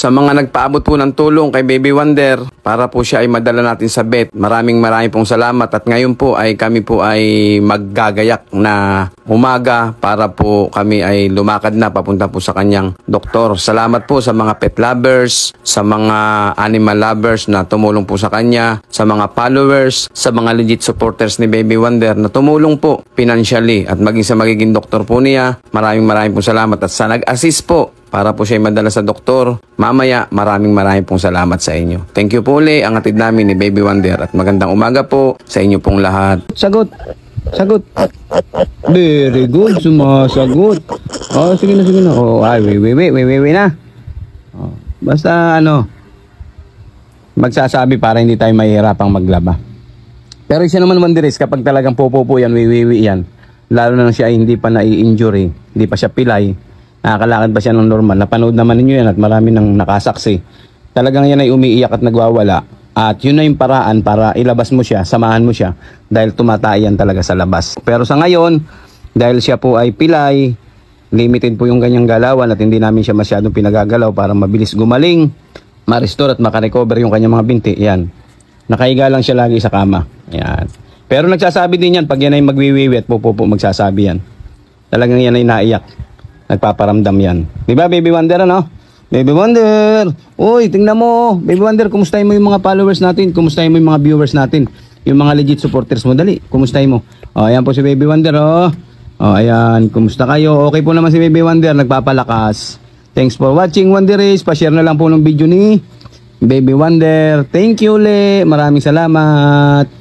Sa mga nagpaabot po ng tulong kay Baby Wonder para po siya ay madala natin sa vet, maraming pong salamat. At ngayon po ay kami po ay maggagayak na umaga para po kami ay lumakad na papunta po sa kanyang doktor. Salamat po sa mga pet lovers, sa mga animal lovers na tumulong po sa kanya, sa mga followers, sa mga legit supporters ni Baby Wonder na tumulong po financially at maging sa magiging doktor po niya. Maraming po salamat at sa nag-assist po para po siya madala sa doktor. Mamaya, maraming pong salamat sa inyo. Thank you po uli ang atid namin ni Baby Wonder at magandang umaga po sa inyo pong lahat. Sagot! Sagot! Very good, sumasagot. Oh, sige na. Oh, ay, wait na. Oh, basta magsasabi para hindi tayo mahihirapang maglaba. Pero isa naman Wanderis, kapag talagang po yan, yan. Lalo na siya ay hindi pa nai-injury, hindi pa siya pilay, nakakalakad pa siya ng normal. Napanood naman ninyo yan at marami nang nakasaksi. Talagang yan ay umiiyak at nagwawala. At yun na yung paraan para ilabas mo siya, samahan mo siya dahil tumatayan talaga sa labas. Pero sa ngayon, dahil siya po ay pilay, limited po yung ganyang galawan at hindi namin siya masyadong pinagagalaw para mabilis gumaling, ma-restore at makarecover yung kanyang mga binti. Yan. Nakahiga lang siya lagi sa kama. Yan. Pero nagsasabi din yan, pag yan ay magwiwiwi at po magsasabi yan. Talagang yan ay naiyak. Nagpaparamdam yan. Diba Baby Wonder Baby Wonder! Uy, tingnan mo. Baby Wonder, kumustahin mo yung mga followers natin? Kumustahin mo yung mga viewers natin? Yung mga legit supporters mo. Dali, kumustahin mo. O, ayan po si Baby Wonder, O, ayan. Kumusta kayo? Okay po naman si Baby Wonder. Nagpapalakas. Thanks for watching, Wanderis. Pa-share na lang po ng video ni Baby Wonder. Thank you, Le. Maraming salamat.